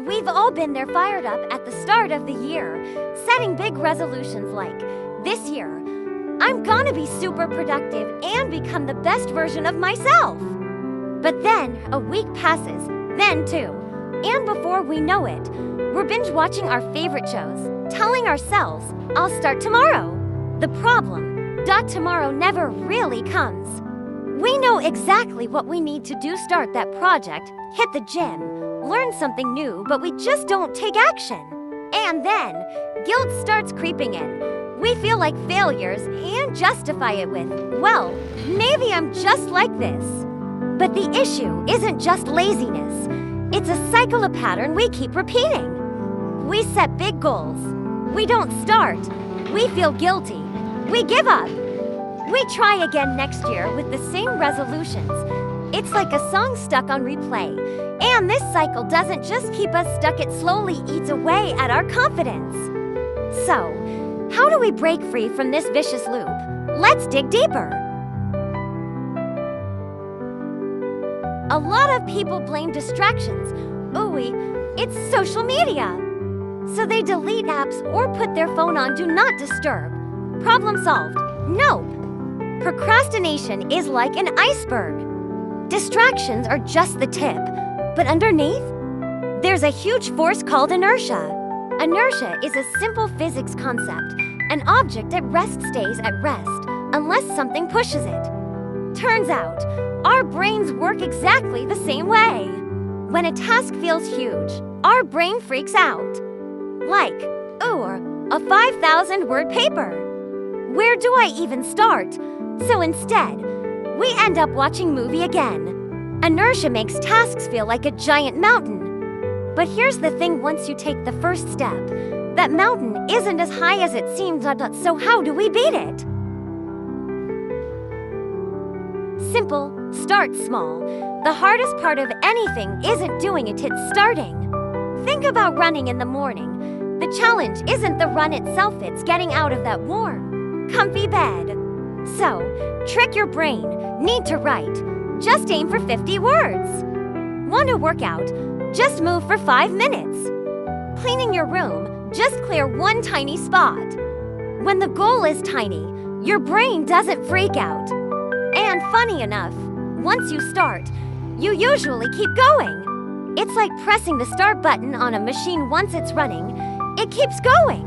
We've all been there, fired up at the start of the year, setting big resolutions like, this year, I'm gonna be super productive and become the best version of myself. But then a week passes, then two, and before we know it, we're binge watching our favorite shows, telling ourselves, I'll start tomorrow. The problem, tomorrow never really comes. We know exactly what we need to do, start that project, hit the gym, learn something new, but we just don't take action. And then, guilt starts creeping in. We feel like failures and justify it with, well, maybe I'm just like this. But the issue isn't just laziness. It's a cycle, a pattern we keep repeating. We set big goals. We don't start. We feel guilty. We give up. We try again next year with the same resolutions. It's like a song stuck on replay. And this cycle doesn't just keep us stuck, it slowly eats away at our confidence. So, how do we break free from this vicious loop? Let's dig deeper. A lot of people blame distractions. Ooh, it's social media. So they delete apps or put their phone on do not disturb. Problem solved. Nope. Procrastination is like an iceberg. Distractions are just the tip, but underneath, there's a huge force called inertia. Inertia is a simple physics concept. An object at rest stays at rest unless something pushes it. Turns out, our brains work exactly the same way. When a task feels huge, our brain freaks out. Like, a 5,000-word paper. Where do I even start? So instead, we end up watching movie again. Inertia makes tasks feel like a giant mountain. But here's the thing, once you take the first step, that mountain isn't as high as it seems, so how do we beat it? Simple, start small. The hardest part of anything isn't doing it, it's starting. Think about running in the morning. The challenge isn't the run itself, it's getting out of that warm, comfy bed. So, trick your brain. Need to write. Just aim for 50 words. Want to work out? Just move for 5 minutes. Cleaning your room? Just clear one tiny spot. When the goal is tiny, your brain doesn't freak out. And funny enough, once you start, you usually keep going. It's like pressing the start button on a machine. Once it's running, it keeps going.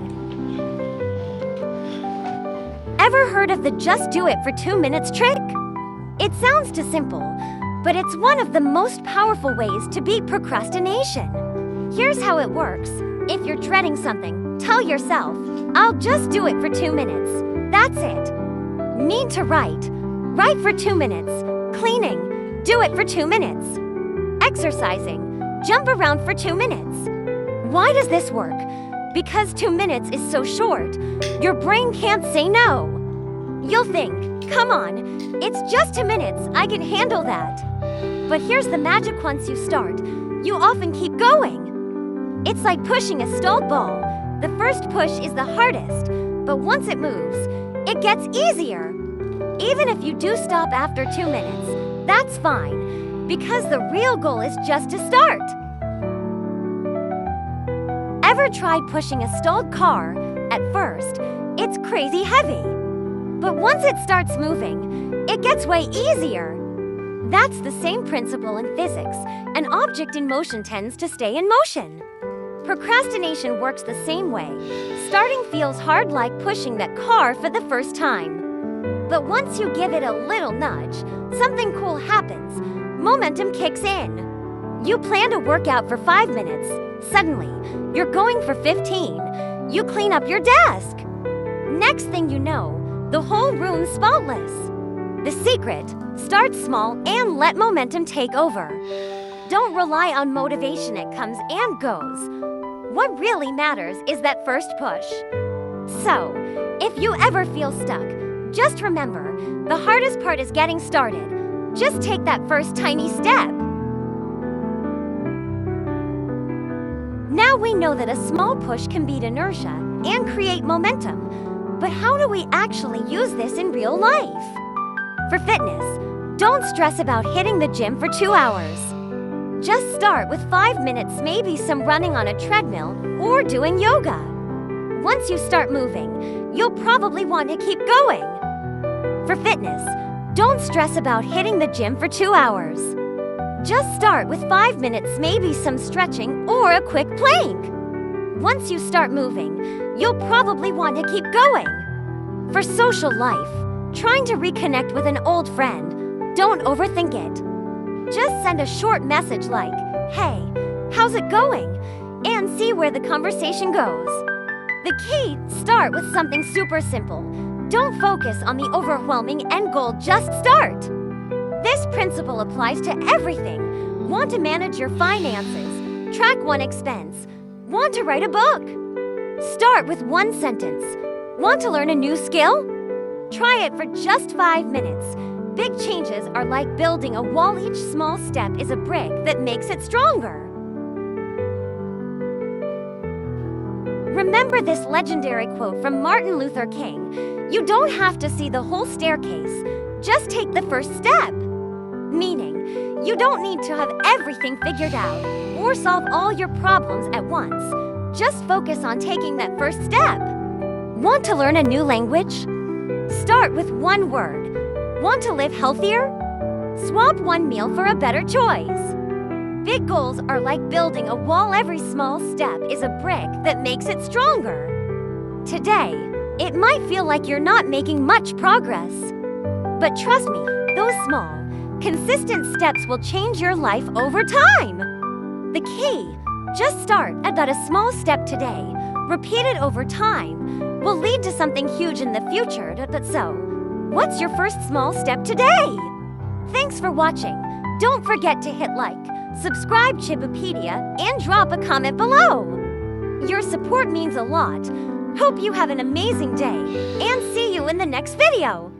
Ever heard of the just do it for 2 minutes trick? It sounds too simple, but it's one of the most powerful ways to beat procrastination. Here's how it works. If you're dreading something, tell yourself, I'll just do it for 2 minutes. That's it. Need to write? Write for 2 minutes. Cleaning? Do it for 2 minutes. Exercising? Jump around for 2 minutes. Why does this work? Because 2 minutes is so short, your brain can't say no. You'll think, come on, it's just 2 minutes, I can handle that. But here's the magic, once you start, you often keep going. It's like pushing a stalled ball. The first push is the hardest, but once it moves, it gets easier. Even if you do stop after 2 minutes, that's fine, because the real goal is just to start. Ever tried pushing a stalled car? At first, it's crazy heavy. But once it starts moving, it gets way easier. That's the same principle in physics. An object in motion tends to stay in motion. Procrastination works the same way. Starting feels hard, like pushing that car for the first time. But once you give it a little nudge, something cool happens. Momentum kicks in. You plan to work out for 5 minutes. Suddenly, you're going for 15. You clean up your desk. Next thing you know, the whole room's spotless. The secret, start small and let momentum take over. Don't rely on motivation, it comes and goes. What really matters is that first push. So, if you ever feel stuck, just remember, the hardest part is getting started. Just take that first tiny step. Now we know that a small push can beat inertia and create momentum. But how do we actually use this in real life? For fitness, don't stress about hitting the gym for 2 hours. Just start with 5 minutes, maybe some running on a treadmill or doing yoga. Once you start moving, you'll probably want to keep going. For fitness, don't stress about hitting the gym for 2 hours. Just start with 5 minutes, maybe some stretching or a quick plank. Once you start moving, you'll probably want to keep going. For social life, trying to reconnect with an old friend, don't overthink it. Just send a short message like, "Hey, how's it going?" and see where the conversation goes. The key, start with something super simple. Don't focus on the overwhelming end goal, just start. This principle applies to everything. Want to manage your finances? Track one expense. Want to write a book? Start with one sentence. Want to learn a new skill? Try it for just 5 minutes. Big changes are like building a wall. Each small step is a brick that makes it stronger. Remember this legendary quote from Martin Luther King: "You don't have to see the whole staircase, just take the first step." Meaning, you don't need to have everything figured out or solve all your problems at once. Just focus on taking that first step. Want to learn a new language? Start with one word. Want to live healthier? Swap one meal for a better choice. Big goals are like building a wall. Every small step is a brick that makes it stronger. Today, it might feel like you're not making much progress. But trust me, those small, consistent steps will change your life over time. The key, just start about a small step today. Repeat it over time will lead to something huge in the future. So, what's your first small step today? Thanks for watching. Don't forget to hit like, subscribe Chibopedia, and drop a comment below. Your support means a lot. Hope you have an amazing day, and see you in the next video.